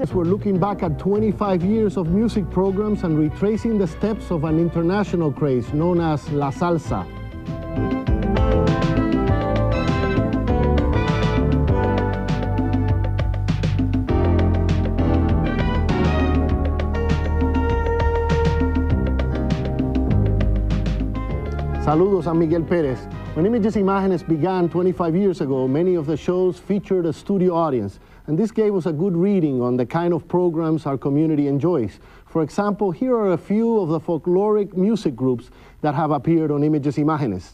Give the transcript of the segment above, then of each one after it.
We're looking back at 25 years of music programs and retracing the steps of an international craze known as La Salsa. Saludos, I'm Miguel Perez. When Imagenes began 25 years ago, many of the shows featured a studio audience, and this gave us a good reading on the kind of programs our community enjoys. For example, here are a few of the folkloric music groups that have appeared on Imagenes.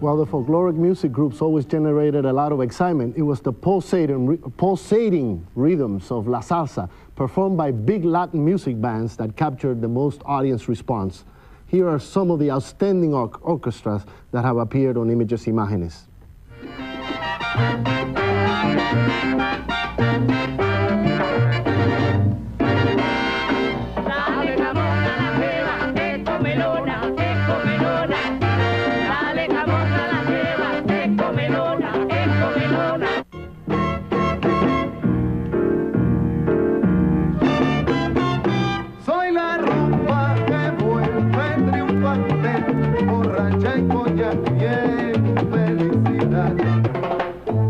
While the folkloric music groups always generated a lot of excitement, it was the pulsating rhythms of La Salsa, performed by big Latin music bands, that captured the most audience response. Here are some of the outstanding orchestras that have appeared on Imagenes.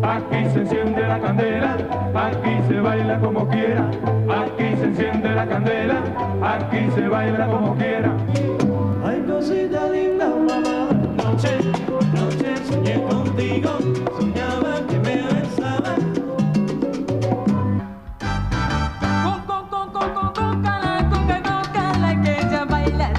Aquí se enciende la candela, aquí se baila como quiera. Aquí se enciende la candela, aquí se baila como quiera. Ay, cosita linda, mamá, noche, noche soñé contigo, soñaba que me besaba. Cócala, que ella baila.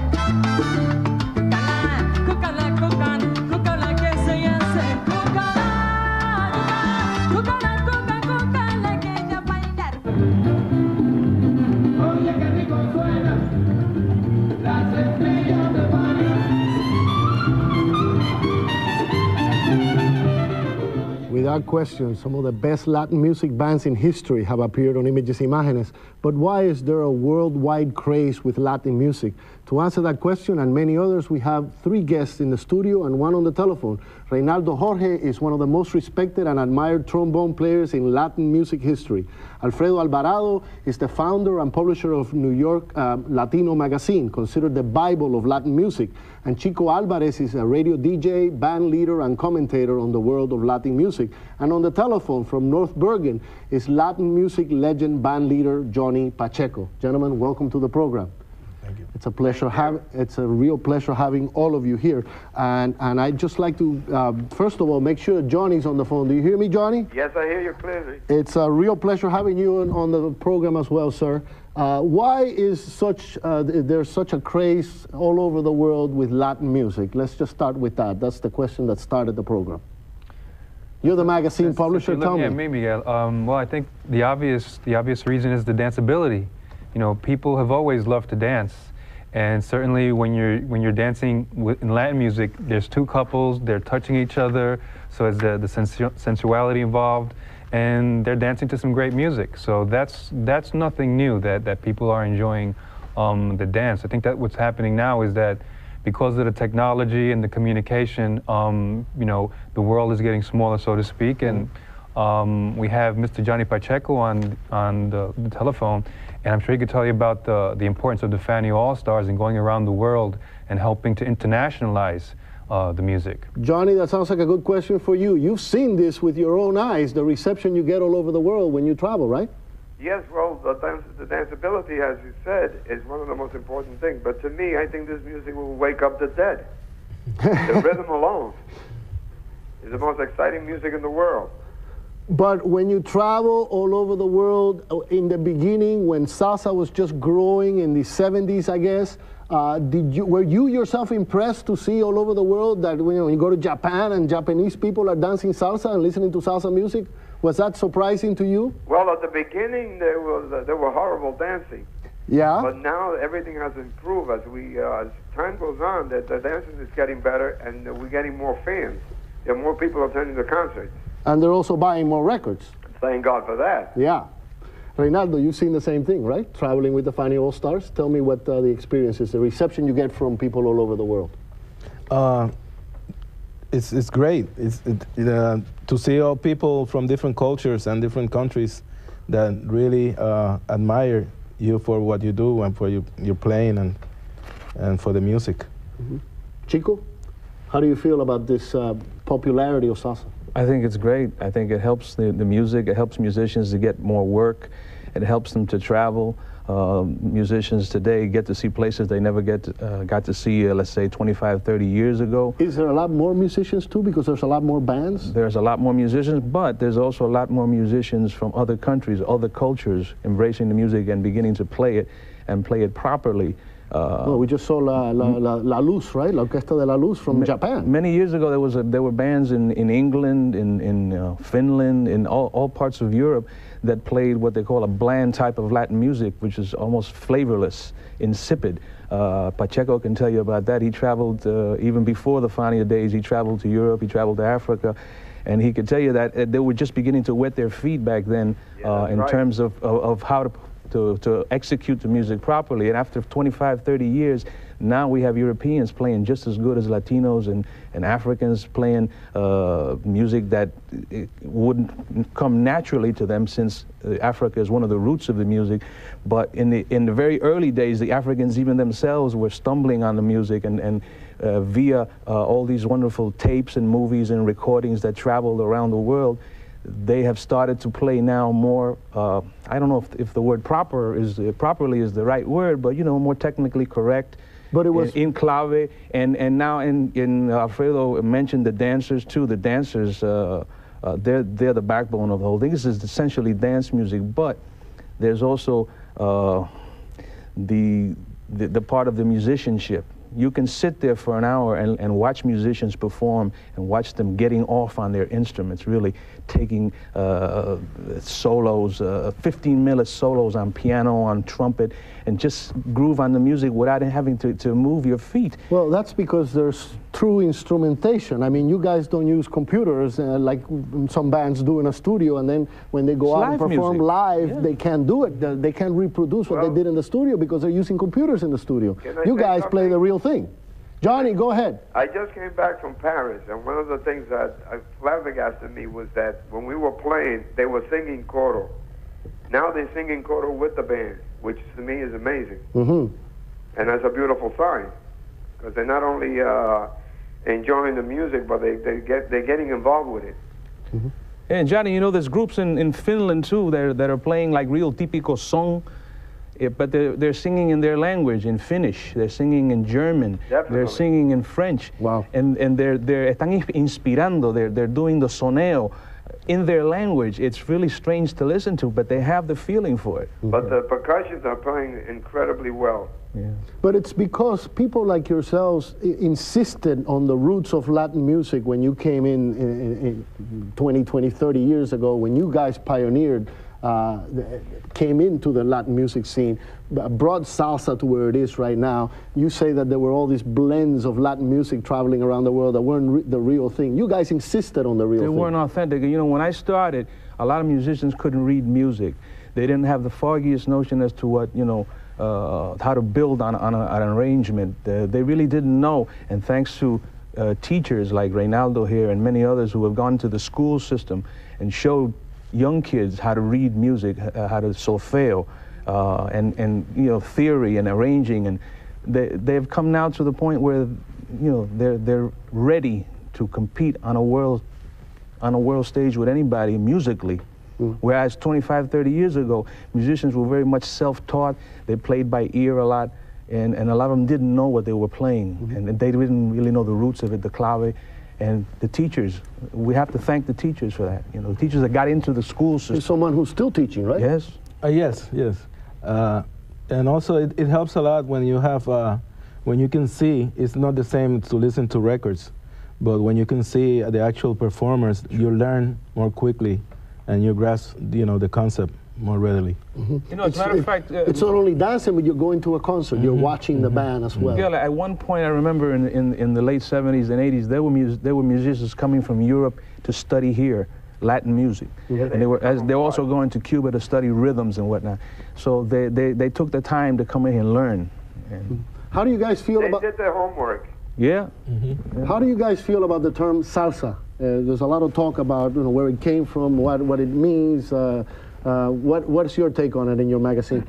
Without question, some of the best Latin music bands in history have appeared on Imagenes, but why is there a worldwide craze with Latin music? To answer that question and many others, we have three guests in the studio and one on the telephone. Reynaldo Jorge is one of the most respected and admired trombone players in Latin music history. Alfredo Alvarado is the founder and publisher of New York Latino magazine, considered the Bible of Latin music. And Chico Alvarez is a radio DJ, band leader, and commentator on the world of Latin music. And on the telephone from North Bergen is Latin music legend band leader Johnny Pacheco. Gentlemen, welcome to the program. Thank you. It's a pleasure. It's a real pleasure having all of you here. And I'd just like to, first of all, make sure Johnny's on the phone. Do you hear me, Johnny? Yes, I hear you clearly. It's a real pleasure having you on the program as well, sir. Why is there's such a craze all over the world with Latin music? Let's just start with that. That's the question that started the program. You're the magazine publisher. Tell me. Yeah, me, Miguel. Well, I think the obvious reason is the danceability. You know, people have always loved to dance, and certainly when you're dancing in Latin music, there's two couples, they're touching each other, so it's the sensuality involved, and they're dancing to some great music. So that's nothing new, that people are enjoying the dance. I think that what's happening now is that because of the technology and the communication, you know, the world is getting smaller, so to speak, and we have Mr. Johnny Pacheco on the telephone, and I'm sure he could tell you about the importance of the Fania All-Stars and going around the world and helping to internationalize the music. Johnny, that sounds like a good question for you. You've seen this with your own eyes, the reception you get all over the world when you travel, right? Yes, well, the danceability, as you said, is one of the most important things. But to me, I think this music will wake up the dead. The rhythm alone is the most exciting music in the world. But when you travel all over the world, in the beginning, when salsa was just growing in the 70s, I guess, were you yourself impressed to see all over the world that when you go to Japan and Japanese people are dancing salsa and listening to salsa music? Was that surprising to you? Well, at the beginning, there were horrible dancing. Yeah. But now everything has improved as time goes on. The dancing is getting better, and we're getting more fans. There are more people attending the concerts. And they're also buying more records. Thank God for that. Yeah. Reynaldo, you've seen the same thing, right? Traveling with the Fania All-Stars. Tell me what the experience is, the reception you get from people all over the world. It's great. To see all people from different cultures and different countries that really admire you for what you do and for your playing and for the music. Mm-hmm. Chico, how do you feel about this popularity of salsa? I think it's great. I think it helps the music. It helps musicians to get more work. It helps them to travel. Musicians today get to see places they never got to see, let's say, 25, 30 years ago. Is there a lot more musicians too, because there's a lot more bands? There's a lot more musicians, but there's also a lot more musicians from other countries, other cultures, embracing the music and beginning to play it and play it properly. Well, we just saw La Luz, right? La Orquesta de la Luz from Japan. Many years ago, there were bands in England, in Finland, in all parts of Europe that played what they call a bland type of Latin music, which is almost flavorless, insipid. Pacheco can tell you about that. He traveled, even before the Fania days, he traveled to Europe, he traveled to Africa, and he could tell you that they were just beginning to wet their feet back then in terms of how to execute the music properly. And after 25, 30 years, now we have Europeans playing just as good as Latinos and Africans playing music that wouldn't come naturally to them, since Africa is one of the roots of the music. But in the very early days, the Africans even themselves were stumbling on the music, and via all these wonderful tapes and movies and recordings that traveled around the world, they have started to play now more, I don't know if the word properly is the right word, but, you know, more technically correct. But it was in clave, and now in Alfredo mentioned the dancers too. The dancers, they're the backbone of the whole thing. This is essentially dance music, but there's also the part of the musicianship. You can sit there for an hour and watch musicians perform and watch them getting off on their instruments, really taking solos, 15-minute solos on piano, on trumpet, and just groove on the music without having to move your feet. Well, that's because there's true instrumentation. I mean, you guys don't use computers like some bands do in a studio, and then when they go out and perform live, they can't do it. They can't reproduce what they did in the studio because they're using computers in the studio. You guys play the real thing. Johnny, go ahead. I just came back from Paris, and one of the things that flabbergasted me was that when we were playing, they were singing coro. Now they're singing coro with the band, which to me is amazing. Mm-hmm. And that's a beautiful sign, because they're not only enjoying the music, but they're getting involved with it. Mm-hmm. And Johnny, you know, there's groups in Finland too that are playing like real típico song. But they're singing in their language, in Finnish. They're singing in German. Definitely. They're singing in French. Wow. And they're están inspirando. They're doing the soneo in their language. It's really strange to listen to, but they have the feeling for it. But the percussions are playing incredibly well. Yeah. But it's because people like yourselves insisted on the roots of Latin music when you came in 20, 30 years ago, when you guys pioneered, came into the Latin music scene, brought salsa to where it is right now. You say that there were all these blends of Latin music traveling around the world that weren't the real thing. You guys insisted on the real thing. They weren't authentic. You know, when I started, a lot of musicians couldn't read music. They didn't have the foggiest notion as to what, you know, how to build on an arrangement. They really didn't know, and thanks to teachers like Reynaldo here and many others who have gone to the school system and showed young kids how to read music, how to solfeo, and you know, theory and arranging, and they've come now to the point where, you know, they're ready to compete on a world stage with anybody musically. Whereas 25, 30 years ago, musicians were very much self-taught. They played by ear a lot, and a lot of them didn't know what they were playing, and they didn't really know the roots of it, the clave. And the teachers, we have to thank the teachers for that. You know, the teachers that got into the school system. There's someone who's still teaching, right? Yes. Yes. And also it helps a lot when you have, when you can see, it's not the same to listen to records, but when you can see the actual performers, you learn more quickly and you grasp, you know, the concept more readily. You know, as a matter of fact, it's not only dancing, but you're going to a concert. You're watching the band as well. Miguel, at one point, I remember in the late 70s and 80s, there were musicians coming from Europe to study here Latin music, and they were also going to Cuba to study rhythms and whatnot. So they took the time to come in and learn. And how do you guys feel about? They did their homework. Yeah. How do you guys feel about the term salsa? There's a lot of talk about, you know, where it came from, what it means. What's your take on it in your magazine?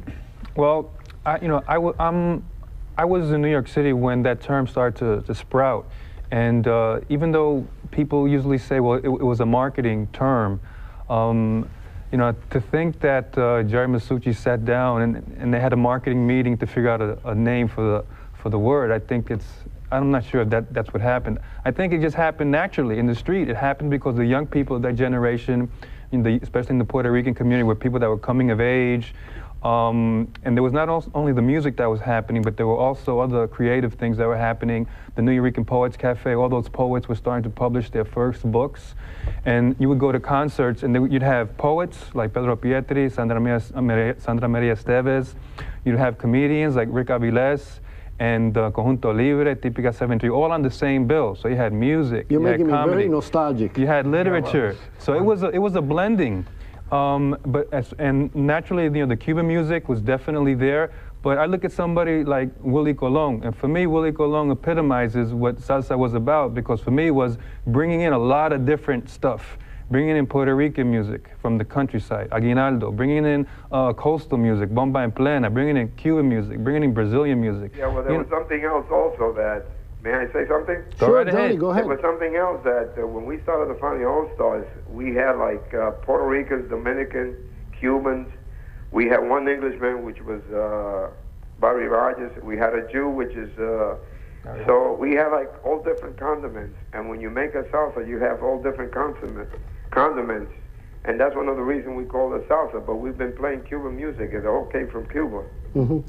Well, I was in New York City when that term started to sprout, and even though people usually say, well, it was a marketing term, you know, to think that Jerry Masucci sat down and they had a marketing meeting to figure out a name for the word, I think I'm not sure if that's what happened. I think it just happened naturally in the street. It happened because the young people of that generation, especially in the Puerto Rican community, were people that were coming of age. And there was not only the music that was happening, but there were also other creative things that were happening. The New Eurekan Poets Cafe, all those poets were starting to publish their first books. And you would go to concerts, and you'd have poets like Pedro Pietri, Sandra Maria Esteves. You'd have comedians like Rick Avilés, and Conjunto Libre, Típica 73, all on the same bill. So you had music, You're making had comedy, me very nostalgic. You had literature. So it was a blending. And naturally, you know, the Cuban music was definitely there. But I look at somebody like Willie Colon, and for me, Willie Colon epitomizes what salsa was about, because for me, it was bringing in a lot of different stuff. Bringing in Puerto Rican music from the countryside, Aguinaldo, bringing in coastal music, Bomba en Plena, bringing in Cuban music, bringing in Brazilian music. Yeah, well, there was something else also that, may I say something? Go right ahead. Johnny, go ahead. There was something else that when we started the Funny All-Stars, we had like Puerto Ricans, Dominican, Cubans. We had one Englishman, which was Barry Rogers. We had a Jew, which is... so we had like all different condiments. And when you make a salsa, you have all different condiments. And that's one of the reasons we call it salsa. But we've been playing Cuban music. It all came from Cuba.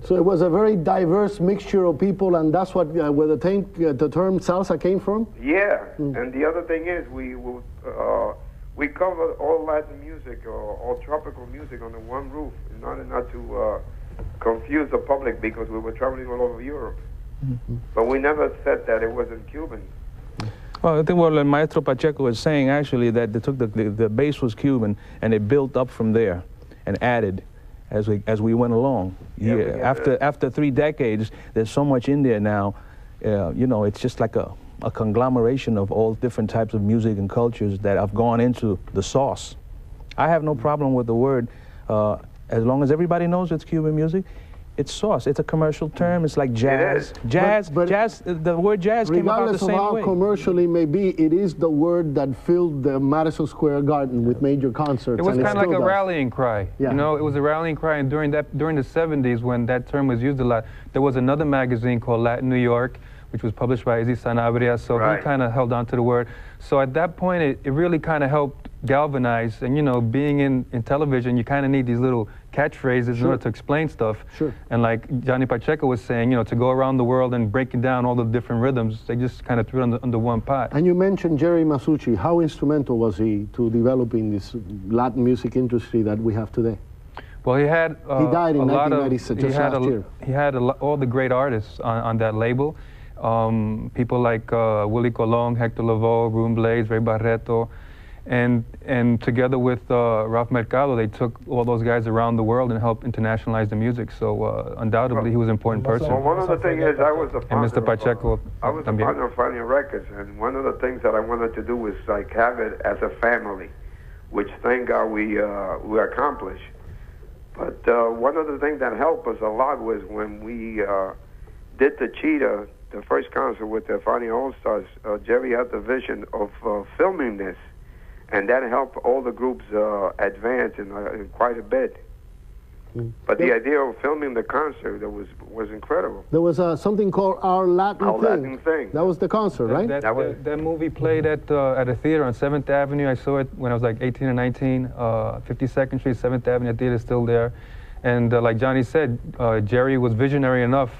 So it was a very diverse mixture of people, and that's what where the term salsa came from? Yeah. And the other thing is we cover all Latin music or all tropical music under one roof, in order not to confuse the public, because we were traveling all over Europe. But we never said that it wasn't Cuban. Well, I think what Maestro Pacheco was saying, actually, that they took the base was Cuban, and they built up from there and added as we went along. Yeah, after 3 decades, there's so much in there now. You know, it's just like a conglomeration of all different types of music and cultures that have gone into the sauce. I have no problem with the word, as long as everybody knows it's Cuban music. It's sauce. It's a commercial term. It's like jazz. Jazz. The word jazz came about the same way. Regardless of how commercial it may be, it is the word that filled the Madison Square Garden with major concerts. It was kind of like a rallying cry. Yeah. You know, it was a rallying cry. And during the 70s, when that term was used a lot, there was another magazine called Latin New York, which was published by Izzy Sanabria. So he kind of held on to the word. So at that point, it really kind of helped galvanize. And you know, being in television, you kind of need these little catchphrases in order to explain stuff. And like Johnny Pacheco was saying, you know, to go around the world and breaking down all the different rhythms, they just kind of threw it under one pot. And you mentioned Jerry Masucci. How instrumental was he to developing this Latin music industry that we have today? Well, he had he died in 1996, just last year. He had all the great artists on that label. People like Willie Colon, Hector Lavoe, Ruben Blades, Ray Barreto. And together with Ralph Mercado, they took all those guys around the world and helped internationalize the music. So undoubtedly, he was an important person. Well, one of the things is I was the founder. And Mr. Pacheco. I was the founder of Fania Records, and one of the things that I wanted to do was like have it as a family, which thank God we accomplished. But one of the things that helped us a lot was when we did the Cheetah, the first concert with the Fania All Stars. Jerry had the vision of filming this, and that helped all the groups advance in quite a bit. But the idea of filming the concert was incredible. There was something called Our Latin Thing. That was the concert, right? That movie played at a theater on 7th Avenue. I saw it when I was like 18 or 19. 52nd Street, 7th Avenue theater is still there. And like Johnny said, Jerry was visionary enough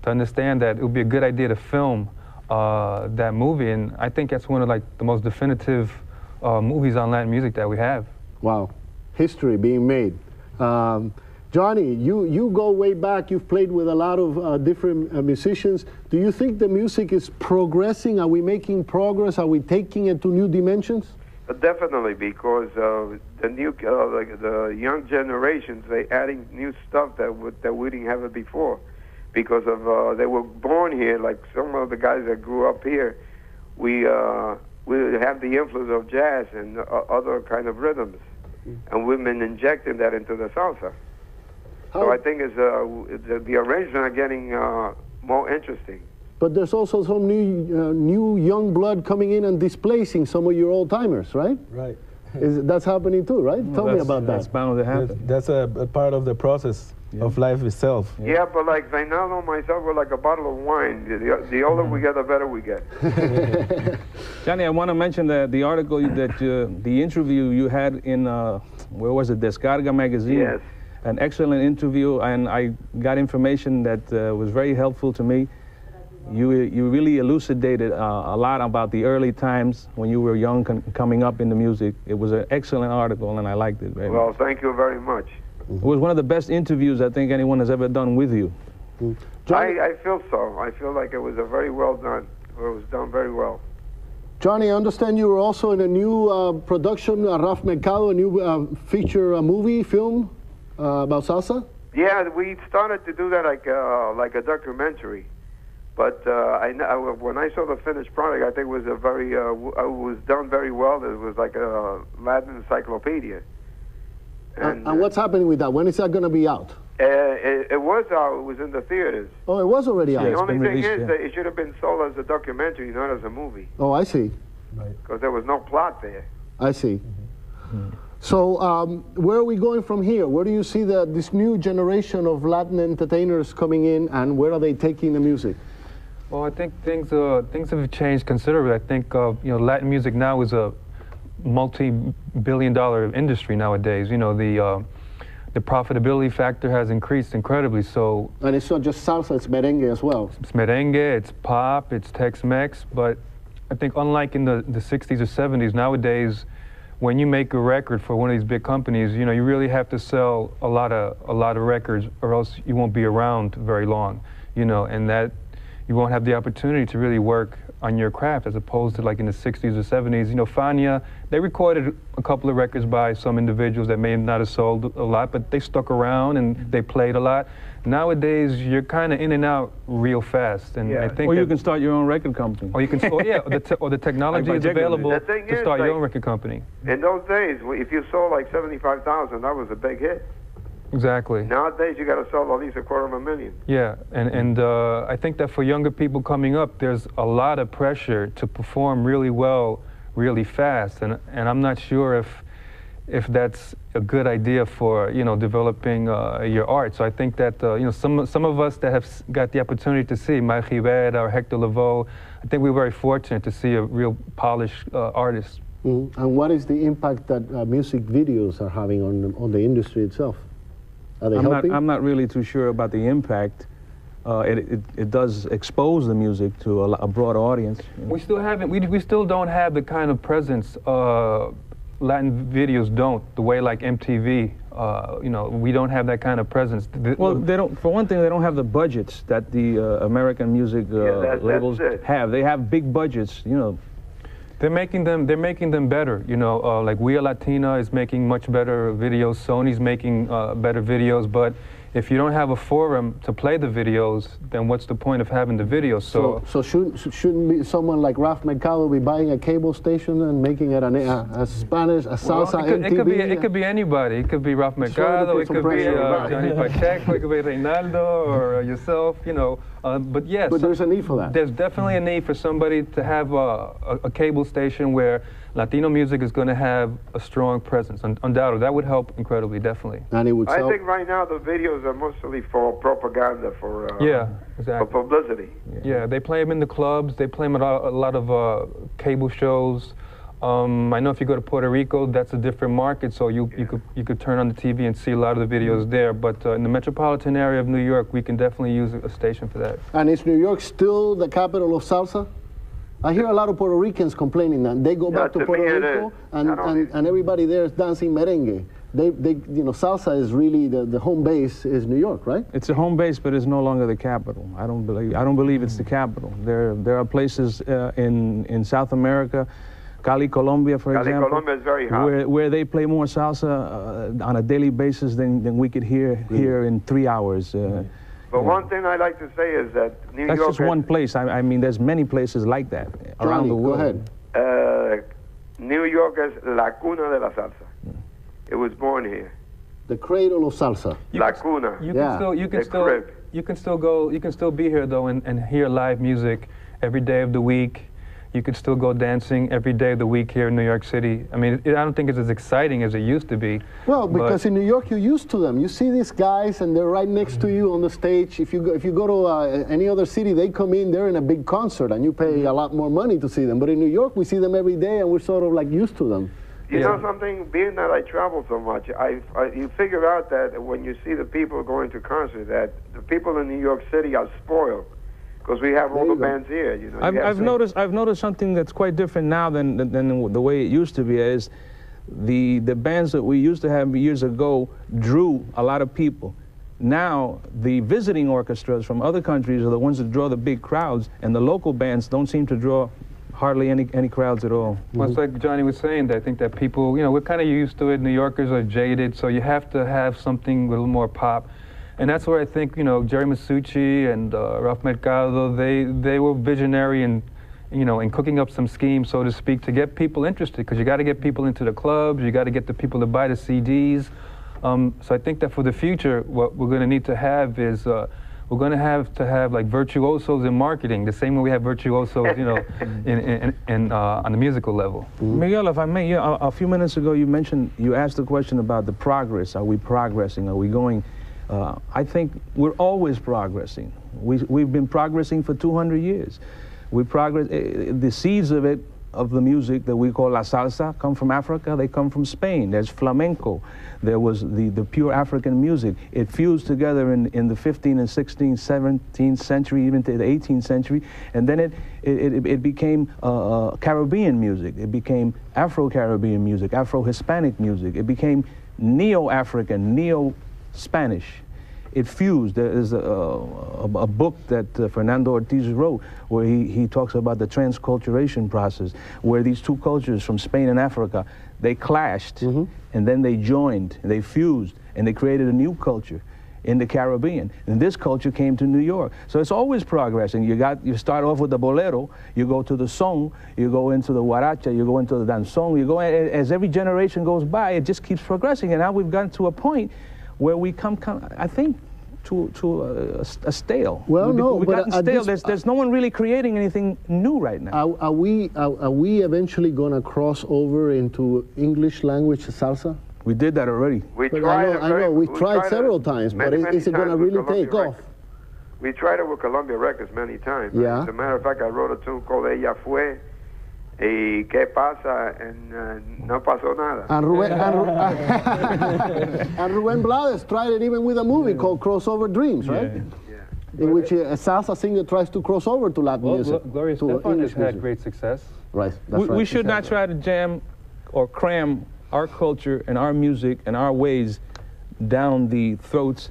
to understand that it would be a good idea to film that movie. And I think that's one of like the most definitive movies on Latin music that we have. Wow, history being made. Johnny, you go way back. You've played with a lot of different musicians. Do you think the music is progressing? Are we making progress? Are we taking it to new dimensions? Definitely, because the new, like the young generations, they adding new stuff that we didn't have it before, because of they were born here. Like some of the guys that grew up here, we have the influence of jazz and other kind of rhythms, and we've been injecting that into the salsa. So I think the arrangements are getting more interesting. But there's also some new young blood coming in and displacing some of your old timers, right? Right. That's happening too, right? Tell me about that. That's bound to happen. That's a part of the process of life itself. Yeah, but like Zainaldo and myself, we're like a bottle of wine. The older we get, the better we get. Johnny, I want to mention the article that the interview you had in where was it? Descarga magazine. Yes. An excellent interview, and I got information that was very helpful to me. You really elucidated a lot about the early times when you were young, coming up in the music. It was an excellent article, and I liked it very much. Well, thank you very much. It was one of the best interviews I think anyone has ever done with you. I feel so. I feel like it was very well done. It was done very well. Johnny, I understand you were also in a new production, Ralph Mercado, a new feature movie, film about salsa? Yeah, we started to do that like a documentary. But when I saw the finished product, I think it was it was done very well. It was like a Latin encyclopedia. And what's happening with that? When is that going to be out? It was out. It was in the theaters. Oh, it was already out. The only thing is that it should have been sold as a documentary, not as a movie. Oh, I see. Because there was no plot there. I see. So where are we going from here? Where do you see this new generation of Latin entertainers coming in, and where are they taking the music? Well, I think things have changed considerably. I think Latin music now is a multi-billion-dollar industry nowadays. You know, the profitability factor has increased incredibly. So. And it's not just salsa; it's merengue as well. It's merengue, it's pop, it's Tex-Mex. But I think unlike in the 60s or 70s, nowadays, when you make a record for one of these big companies, you really have to sell a lot of records, or else you won't be around very long. And that you won't have the opportunity to really work on your craft, as opposed to like in the 60s or 70s. Fania, they recorded a couple of records by some individuals that may not have sold a lot, but they stuck around and they played a lot. Nowadays, you're kind of in and out real fast, and I think. Or you can start your own record company. Or you can, or the technology is available to start your own record company. In those days, if you sold like 75,000, that was a big hit. Exactly. Nowadays, you got to sell at least $250,000. Yeah, and I think that for younger people coming up, there's a lot of pressure to perform really well, really fast, and I'm not sure if that's a good idea for developing your art. So I think that some of us that have got the opportunity to see Miguel or Hector Lavoe, I think we're very fortunate to see a real polished artist. And what is the impact that music videos are having on the industry itself? Are they helping? I'm not really too sure about the impact. It does expose the music to a broad audience. We still haven't. We still don't have the kind of presence Latin videos don't. The way like MTV. We don't have that kind of presence. Well, they don't. For one thing, they don't have the budgets that the American music labels have. They have big budgets. They're making them better. You know, like We Are Latina is making much better videos. Sony's making better videos. But if you don't have a forum to play the videos, then what's the point of having the videos? So shouldn't be someone like Raf Mercado be buying a cable station and making it a Spanish, a salsa MTV? It could be anybody. It could be Raf Mercado. It could be Johnny Pacheco. It could be Reinaldo or yourself. You know. But yes. But there's a need for that. There's definitely a need for somebody to have a cable station where Latino music is going to have a strong presence. Undoubtedly, that would help incredibly, definitely. And it would I think right now the videos are mostly for propaganda, for exactly. for publicity. Yeah, they play them in the clubs. They play them at a lot of cable shows. I know if you go to Puerto Rico, that's a different market, so you could turn on the TV and see a lot of the videos there. But in the metropolitan area of New York, we can definitely use a station for that. And is New York still the capital of salsa? I hear a lot of Puerto Ricans complaining that they go back to Puerto Rico and everybody there is dancing merengue. You know, salsa is really the home base is New York, right? It's a home base, but it's no longer the capital. I don't believe it's the capital. There are places in South America, Cali, Colombia, for example, Colombia is very hot. Where they play more salsa on a daily basis than we could hear here in 3 hours. But one thing I like to say is that New York... That's just one place. I mean, there's many places like that around the world. Go ahead. New York is la cuna de la salsa. It was born here. The cradle of salsa. La cuna. You can still be here though and hear live music every day of the week. You could still go dancing every day of the week here in New York City. I mean, I don't think it's as exciting as it used to be. Well, because in New York, you're used to them. You see these guys, and they're right next to you on the stage. If you go to any other city, they come in, they're in a big concert, and you pay a lot more money to see them. But in New York, we see them every day, and we're sort of like used to them. You know something? Being that I travel so much, you figure out that when you see the people going to concerts, that the people in New York City are spoiled. Because we have all the bands here, you know. I've noticed something that's quite different now than the way it used to be. Is the bands that we used to have years ago drew a lot of people. Now the visiting orchestras from other countries are the ones that draw the big crowds, and the local bands don't seem to draw hardly any crowds at all. Well, it's like Johnny was saying, that I think that people, you know, we're kind of used to it. New Yorkers are jaded, so you have to have something with a little more pop. And that's where I think, you know, Jerry Masucci and Raf Mercado, they were visionary in, you know, in cooking up some schemes, so to speak, to get people interested, because you got to get people into the clubs, you got to get the people to buy the CDs. So I think that for the future, what we're going to need to have is, we're going to have like virtuosos in marketing, the same way we have virtuosos, you know, on the musical level. Miguel, if I may, a few minutes ago you asked the question about the progress. Are we progressing? Are we going? I think we're always progressing. We've been progressing for 200 years. The seeds of the music that we call la salsa come from Africa. They come from Spain. There's flamenco. There was the pure African music. It fused together in the 15th and 16th, 17th century, even to the 18th century, and then it became Caribbean music. It became Afro-Caribbean music, Afro-Hispanic music. It became Neo-African, Neo-Spanish. It fused. There is a book that Fernando Ortiz wrote where he talks about the transculturation process, where these two cultures from Spain and Africa, they clashed, and then they joined, and they fused, and they created a new culture in the Caribbean. And this culture came to New York. So it's always progressing. You start off with the bolero, you go to the son, you go into the huaracha, you go into the danzón, you go, as every generation goes by, it just keeps progressing. And now we've gotten to a point where we come I think, to a stale. Well, we've gotten stale. There's no one really creating anything new right now. Are we eventually going to cross over into English language salsa? We did that already. I know. We've tried several times, but is it going to really take off? We tried it with Columbia Records many times. Yeah. As a matter of fact, I wrote a tune called Ella Fue, y ¿Qué pasa? And no pasó nada. And Rubén Blades tried it even with a movie called Crossover Dreams, right? Yeah. In which a salsa singer tries to cross over to Latin music. Gloria Estefan has had great success. Right. We should not try to jam or cram our culture and our music and our ways down the throats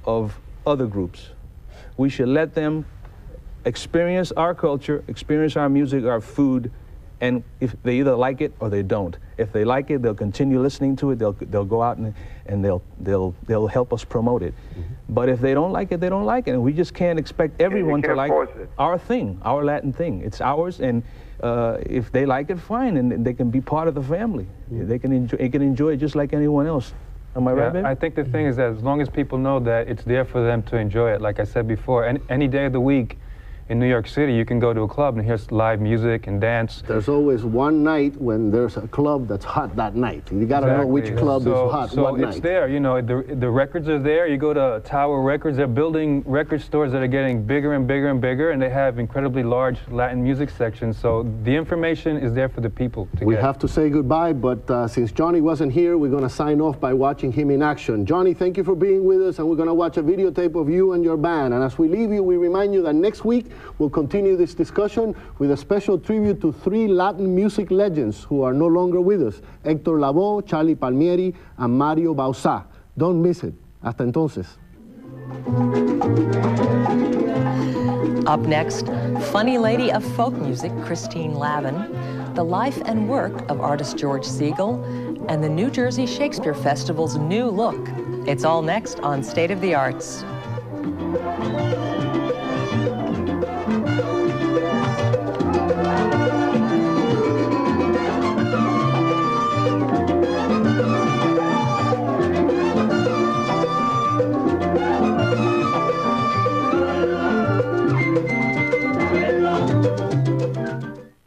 of other groups. We should let them experience our culture, experience our music, our food, And if they either like it or they don't. If they like it, they'll continue listening to it. They'll go out and they'll help us promote it. But if they don't like it, they don't like it. And we just can't expect everyone to like our thing, our Latin thing. It's ours, and if they like it, fine, and they can be part of the family. They can enjoy it just like anyone else. Am I right, baby? I think the thing is that as long as people know that it's there for them to enjoy it, like I said before, any day of the week, in New York City, you can go to a club and hear live music and dance. There's always one night when there's a club that's hot that night. You got to know which club is hot what night. So it's there, you know, the records are there. You go to Tower Records, they're building record stores that are getting bigger and bigger and bigger, and they have incredibly large Latin music sections. So the information is there for the people to get. We have to say goodbye, but since Johnny wasn't here, we're going to sign off by watching him in action. Johnny, thank you for being with us, and we're going to watch a videotape of you and your band. And as we leave you, we remind you that next week, we'll continue this discussion with a special tribute to 3 Latin music legends who are no longer with us, Héctor Lavoe, Charlie Palmieri, and Mario Bauzá. Don't miss it. Hasta entonces. Up next, funny lady of folk music, Christine Lavin, the life and work of artist George Siegel, and the New Jersey Shakespeare Festival's new look. It's all next on State of the Arts.